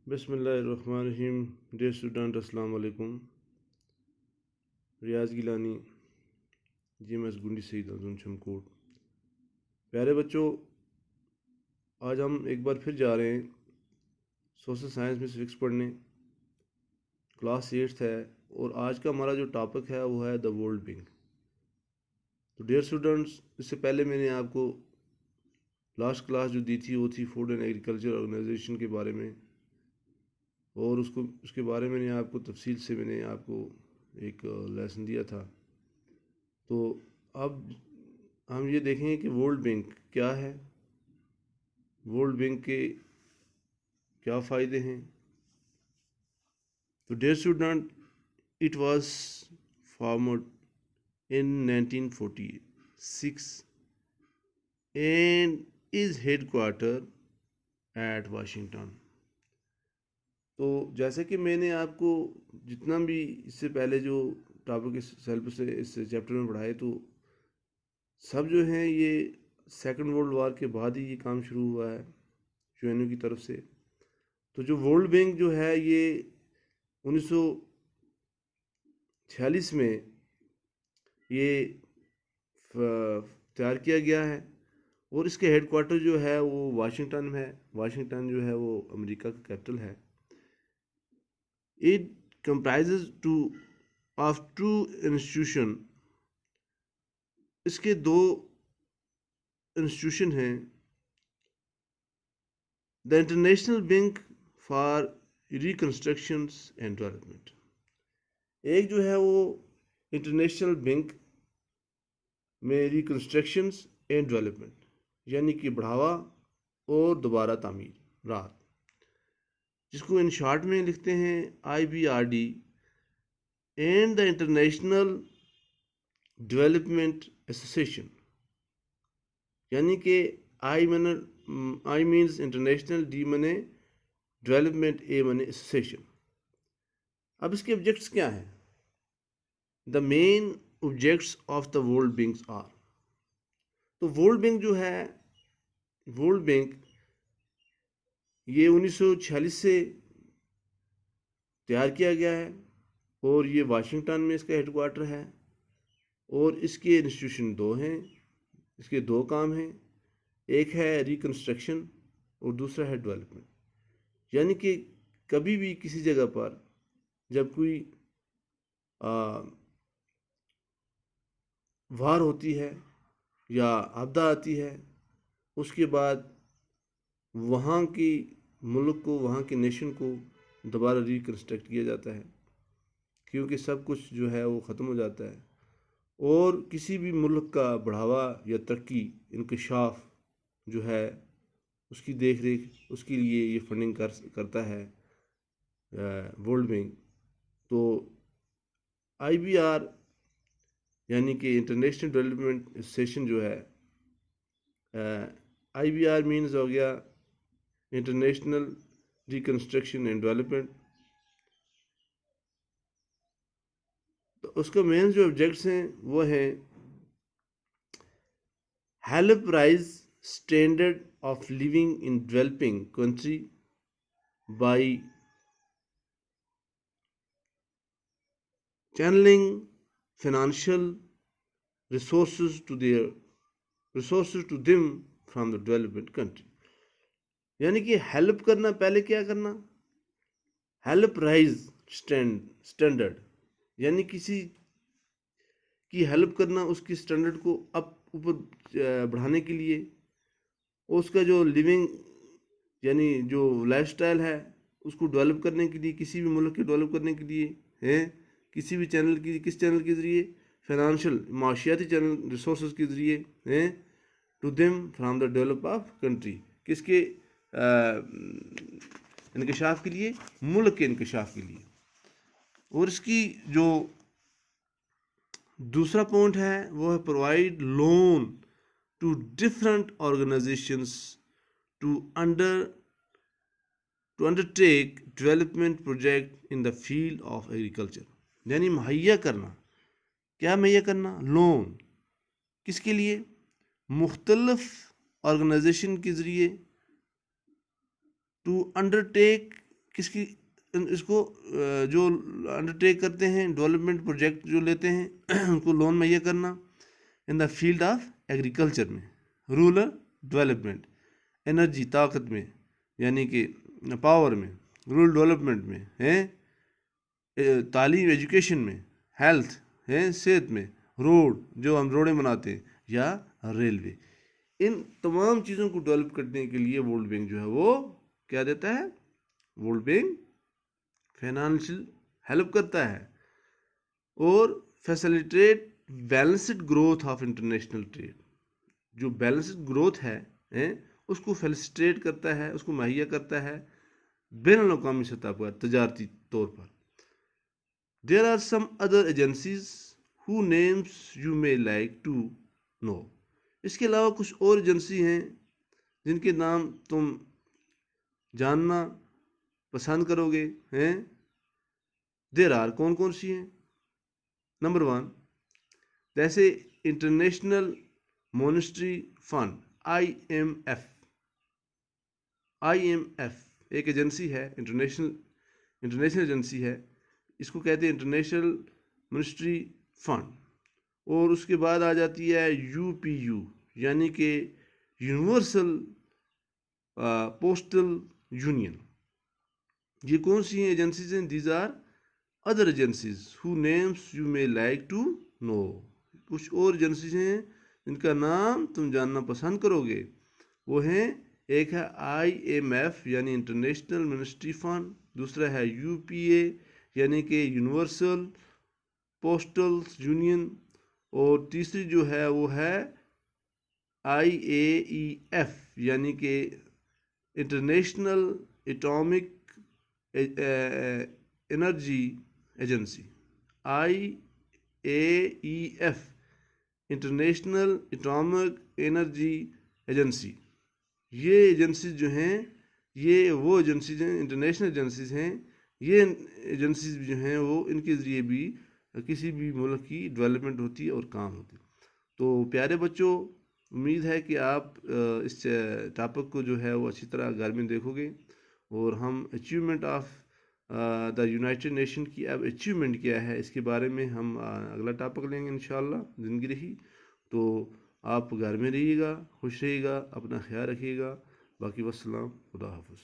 بسم اللہ الرحمن الرحیم. ڈیئر اسٹوڈنٹ، السلام علیکم. ریاض گیلانی، جی ایس گنڈی سعید ارجن شمکوٹ. پیارے بچوں، آج ہم ایک بار پھر جا رہے ہیں سوشل سائنس میں سوکس پڑھنے. کلاس 8 ہے اور آج کا ہمارا جو ٹاپک ہے وہ ہے دا ورلڈ بینک. تو ڈیئر اسٹوڈنٹس، اس سے پہلے میں نے آپ کو لاسٹ کلاس جو دی تھی وہ تھی فوڈ اینڈ ایگریکلچر آرگنائزیشن کے بارے میں، اور اس کے بارے میں نے آپ کو تفصیل سے میں نے آپ کو ایک لیسن دیا تھا. تو اب ہم یہ دیکھیں کہ ورلڈ بینک کیا ہے، ورلڈ بینک کے کیا فائدے ہیں. تو dear student, it was formed in 1946 and is headquartered at Washington. تو جیسے کہ میں نے آپ کو جتنا بھی اس سے پہلے جو ٹاپک اس چیپٹر میں پڑھائے، تو سب جو ہیں یہ سیکنڈ ورلڈ وار کے بعد ہی یہ کام شروع ہوا ہے UN کی طرف سے. تو جو ورلڈ بینک جو ہے یہ 1946 میں یہ تیار کیا گیا ہے، اور اس کے ہیڈ کوارٹر جو ہے وہ واشنگٹن میں ہے. واشنگٹن جو ہے وہ امریکہ کا کیپٹل ہے. It comprises of two institutions. اس کے دو انسٹیٹیوشن ہیں. The international bank for reconstructions and development. ایک جو ہے وہ انٹرنیشنل بینک میں ریکنسٹرکشنز اینڈ ڈیولپمنٹ، یعنی کہ بڑھاوا اور دوبارہ تعمیر رات، جس کو ان شارٹ میں لکھتے ہیں IBRD. And the international development association, یعنی کہ I means international, D means development, A means association. اب اس کے آبجیکٹس کیا ہیں؟ The main objects of the world banks are. تو ورلڈ بینک جو ہے، ورلڈ بینک یہ 1946 سے تیار کیا گیا ہے، اور یہ واشنگٹن میں اس کا ہیڈ کوارٹر ہے. اور اس کے انسٹیٹیوشن دو ہیں، اس کے دو کام ہیں. ایک ہے ریکنسٹرکشن اور دوسرا ہے ڈیولپمنٹ. یعنی کہ کبھی بھی کسی جگہ پر جب کوئی وار ہوتی ہے یا آپدہ آتی ہے، اس کے بعد وہاں کی ملک کو، وہاں کی نیشن کو دوبارہ ریکنسٹرکٹ کیا جاتا ہے، کیونکہ سب کچھ جو ہے وہ ختم ہو جاتا ہے. اور کسی بھی ملک کا بڑھاوا یا ترقی، انکشاف جو ہے، اس کی دیکھ ریکھ، اس کے لیے یہ فنڈنگ کرتا ہے ورلڈ بینک. تو IBR یعنی کہ انٹرنیشنل ڈیولپمنٹ ایسوسیشن جو ہے، IBR مینز ہو گیا انٹرنیشنل ریکنسٹرکشن اینڈ ڈیولپمنٹ. تو اس کا مین جو آبجیکٹس ہیں وہ ہیں help raise standard of living in developing country by channeling financial resources to them from the development country. یعنی کہ ہیلپ کرنا، پہلے کیا کرنا؟ ہیلپ رائز اسٹینڈرڈ، یعنی کسی کی ہیلپ کرنا، اس کی اسٹینڈرڈ کو اوپر بڑھانے کے لیے، اور اس کا جو لیونگ یعنی جو لائف سٹائل ہے اس کو ڈیولپ کرنے کے لیے، کسی بھی ملک کے ڈیولپ کرنے کے لیے ہے، کسی بھی کس چینل کے ذریعے؟ فائنانشیل، معاشیاتی چینل، ریسورسز کے ذریعے ہیں. To them from the develop of country, کس کے انکشاف کے لیے؟ ملک کے انکشاف کے لیے. اور اس کی جو دوسرا پوائنٹ ہے وہ ہے provide loan to different organizations to undertake development project in the field of agriculture. یعنی مہیا کرنا، کیا مہیا کرنا؟ لون. کس کے لیے؟ مختلف آرگنائزیشن کے ذریعے ٹو انڈرٹیک کس کی اس کو جو انڈرٹیک کرتے ہیں ڈیولپمنٹ پروجیکٹ جو لیتے ہیں ان کو لون مہیا کرنا ان دا فیلڈ آف ایگریکلچر میں، رورل ڈیولپمنٹ، انرجی طاقت میں یعنی کہ پاور میں، رورل ڈیولپمنٹ میں ہیں، تعلیم ایجوکیشن میں، ہیلتھ ہیں صحت میں، روڈ جو ہم روڈیں بناتے ہیں یا ریلوے، ان تمام چیزوں کو ڈیولپ کرنے کے لیے ورلڈ بینک جو ہے وہ کیا دیتا ہے؟ ورلڈ بینک فائنانشیل ہیلپ کرتا ہے اور facilitate balanced growth of international trade, جو بیلنسڈ گروتھ ہے اس کو فیسیلیٹیٹ کرتا ہے، اس کو مہیا کرتا ہے بین الاقوامی سطح پر تجارتی طور پر۔ There are some other agencies who names you may like to know, اس کے علاوہ کچھ اور ایجنسی ہیں جن کے نام تم جاننا پسند کرو گے ہیں۔ دیر آر کون کون سی ہیں؟ نمبر 1 جیسے انٹرنیشنل مونیٹری فنڈ IMF ایک ایجنسی ہے، انٹرنیشنل ایجنسی ہے، اس کو کہتے ہیں انٹرنیشنل مونیٹری فنڈ۔ اور اس کے بعد آ جاتی ہے UPU یعنی کہ یونیورسل پوسٹل یونین۔ یہ کون سی ہیں ایجنسیز ہیں؟ These are other agencies who names you may like to know, کچھ اور ایجنسیز ہیں جن کا نام تم جاننا پسند کرو گے، وہ ہیں ایک ہے IMF یعنی انٹرنیشنل مونیٹری فنڈ، دوسرا ہے UPA یعنی کہ یونیورسل پوسٹل یونین، اور تیسری جو ہے وہ ہے IAEF یعنی کہ international atomic energy agency. IAEF international atomic energy agency, یہ ایجنسیز جو ہیں یہ وہ ایجنسیز ہیں، انٹرنیشنل ایجنسیز ہیں، یہ ایجنسیز جو ہیں وہ ان کے ذریعے بھی کسی بھی ملک کی ڈیولپمنٹ ہوتی ہے اور کام ہوتی ہے۔ تو پیارے بچوں، امید ہے کہ آپ اس ٹاپک کو جو ہے وہ اچھی طرح گھر میں دیکھو گے، اور ہم achievement of the United nation کی اب اچیومنٹ کیا ہے اس کے بارے میں ہم اگلا ٹاپک لیں گے انشاءاللہ، زندگی رہی تو۔ آپ گھر میں رہیے گا، خوش رہیے گا، اپنا خیال رکھیے گا، باقی والسلام، خدا حافظ۔